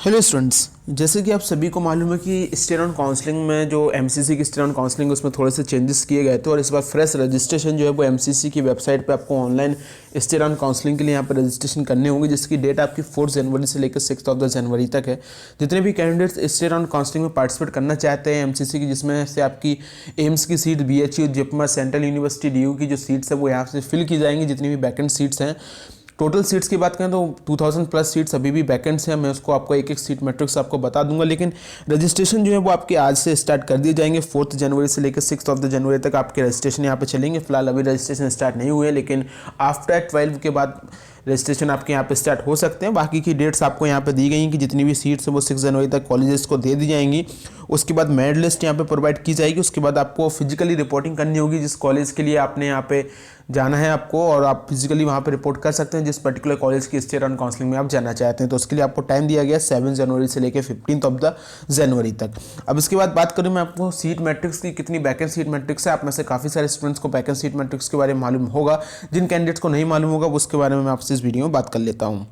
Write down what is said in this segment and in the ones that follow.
Hello students, जैसे कि आप सभी को मालूम है कि स्टे ऑन काउंसलिंग में जो एमसीसी की स्टे ऑन काउंसलिंग है उसमें थोड़े से चेंजेस किए गए थे और इस बार फ्रेश रजिस्ट्रेशन जो है वो एमसीसी की वेबसाइट पे आपको ऑनलाइन स्टे ऑन काउंसलिंग के लिए यहाँ पर रजिस्ट्रेशन करने होंगे, जिसकी डेट आपकी 4 जनवरी से लेकर 6 जनवरी तक है। जितने भी कैंडिडेट्स स्टे ऑन काउंसलिंग में पार्टिसिपेट करना चाहते हैं एमसीसी की, जिसमें से आपकी एम्स की seat, BHU, JIPMER, central university, DU की जो सीट्स है वो यहाँ से फिल की जाएंगी। जितनी भी वैकेंट सीट्स हैं, टोटल सीट्स की बात करें तो 2000 प्लस सीट्स अभी भी वैकेंट्स हैं। मैं उसको आपको एक एक सीट मैट्रिक्स आपको बता दूंगा, लेकिन रजिस्ट्रेशन जो है वो आपके आज से स्टार्ट कर दिए जाएंगे। 4 जनवरी से लेकर 6 जनवरी तक आपके रजिस्ट्रेशन यहाँ पे चलेंगे। फिलहाल अभी रजिस्ट्रेशन स्टार्ट नहीं हुए, लेकिन आफ्टर 12 के बाद रजिस्ट्रेशन आपके यहाँ पे स्टार्ट हो सकते हैं। बाकी की डेट्स आपको यहाँ पे दी गई हैं कि जितनी भी सीट्स हैं वो 6 जनवरी तक कॉलेजेस को दे दी जाएंगी। उसके बाद मेरिट लिस्ट यहाँ पे प्रोवाइड की जाएगी। उसके बाद आपको फिजिकली रिपोर्टिंग करनी होगी जिस कॉलेज के लिए आपने यहाँ पे जाना है आपको, और आप फिजिकली वहाँ पे रिपोर्ट कर सकते हैं जिस पर्टिकुलर कॉलेज की स्टे ऑन काउंसलिंग में आप जाना चाहते हैं। तो उसके लिए आपको टाइम दिया गया 7 जनवरी से लेकर 15 जनवरी तक। अब इसके बाद बात करूँ मैं आपको सीट मैट्रिक्स की, कितनी वैकेंट सीट मैट्रिक्स है। आप में से काफ़ी सारे स्टूडेंट्स को वैकेंट सीट मैट्रिक्स के बारे में मालूम होगा। जिन कैंडिडेट्स को नहीं मालूम होगा उसके बारे में मैं आपसे इस वीडियो में बात कर लेता हूँ।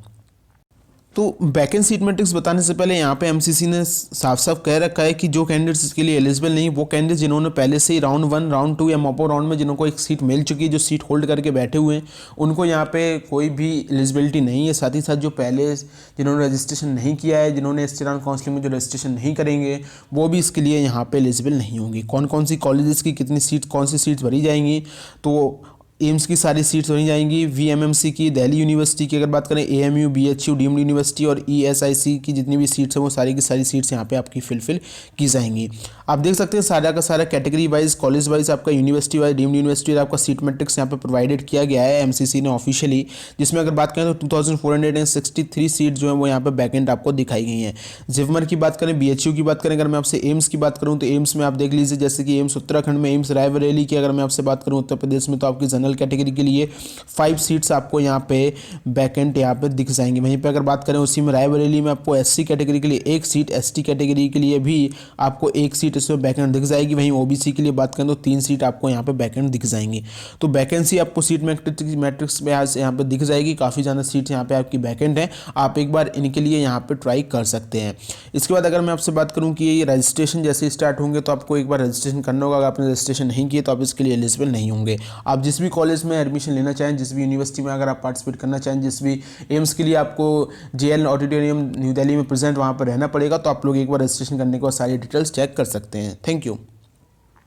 तो वैकेंट सीट मैट्रिक्स बताने से पहले यहाँ पे एमसीसी ने साफ साफ कह रखा है कि जो कैंडिडेट्स इसके लिए एलिजिबल नहीं, वो कैंडिडेट्स जिन्होंने पहले से ही राउंड 1, राउंड 2 या मॉपो राउंड में जिनको एक सीट मिल चुकी है, जो सीट होल्ड करके बैठे हुए हैं, उनको यहाँ पे कोई भी एलिजिबिलिटी नहीं है। साथ ही साथ जो पहले जिन्होंने रजिस्ट्रेशन नहीं किया है, जिन्होंने स्टे ऑन काउंसलिंग में जो रजिस्ट्रेशन नहीं करेंगे, वो भी इसके लिए यहाँ पे एलिजिबल नहीं होंगे। कौन कौन सी कॉलेजेस की कितनी सीट, कौन सी सीट्स भरी जाएंगी, तो एम्स की सारी सीट्स भरी जाएंगी। वीएमएमसी की, दिल्ली यूनिवर्सिटी की अगर बात करें, एएमयू, बीएचयू, डीम्ड यूनिवर्सिटी और ईएसआईसी की जितनी भी सीट्स हैं वो सारी की सारी सीट्स यहाँ पे आपकी फिल की जाएंगी। आप देख सकते हैं सारा का सारा कैटेगरी वाइज, कॉलेज वाइज, आपका यूनिवर्सिटी वाइज, डीम्ड यूनिवर्सिटी आपका सीट मैट्रिक्स यहाँ पे प्रोवाइडेड किया गया है एमसीसी ने ऑफिशियली। जिसमें अगर बात करें तो 2463 सीट जो है वो यहाँ पे वैकेंट आपको दिखाई गई हैं। जिपमर की बात करें, बीएचयू की बात करें, अगर मैं आपसे एम्स की बात करूँ तो एम्स में आप देख लीजिए, जैसे कि एम्स उत्तराखंड में, एम्स रायबरेली की अगर मैं आपसे बात करूँ उत्तर प्रदेश में, तो आपकी जनरल कैटेगरी के लिए 5 सीट्स आपको यहाँ पे वैकेंट यहाँ पे दिख जाएंगी। वहीं पे अगर बात करें उसी में रायबरेली में आपको एससी कैटेगरी के लिए 1 सीट, एसटी कैटेगरी के लिए भी आपको 1 सीट इसमें वैकेंट दिख जाएगी। वहीं ओबीसी के लिए बात करें तो 3 सीट आपको यहाँ पे वैकेंट दिख जाएंगी। तो वैकेंसी आपको सीट मैट्रिक्स में आज यहाँ पे दिख जाएगी। काफ़ी ज़्यादा सीट्स यहाँ पे आपकी वैकेंट है। आप एक बार इनके लिए यहाँ पे ट्राई कर सकते हैं। इसके बाद अगर मैं आपसे बात करूँ कि ये रजिस्ट्रेशन जैसे स्टार्ट होंगे तो आपको एक बार रजिस्ट्रेशन करना होगा। अगर आपने रजिस्ट्रेशन नहीं किया तो आप इसके लिए एलिजिबल नहीं होंगे। आप जिस भी कॉलेज में एडमिशन लेना चाहें, जिस भी यूनिवर्सिटी में अगर आप पार्टिसिपेट करना चाहें, जिस भी एम्स के लिए आपको जेएल ऑडिटोरियम न्यू दिल्ली में प्रेजेंट वहाँ पर रहना पड़ेगा, तो आप लोग एक बार रजिस्ट्रेशन करने के बाद सारी डिटेल्स चेक कर सकते हैं। Thank you.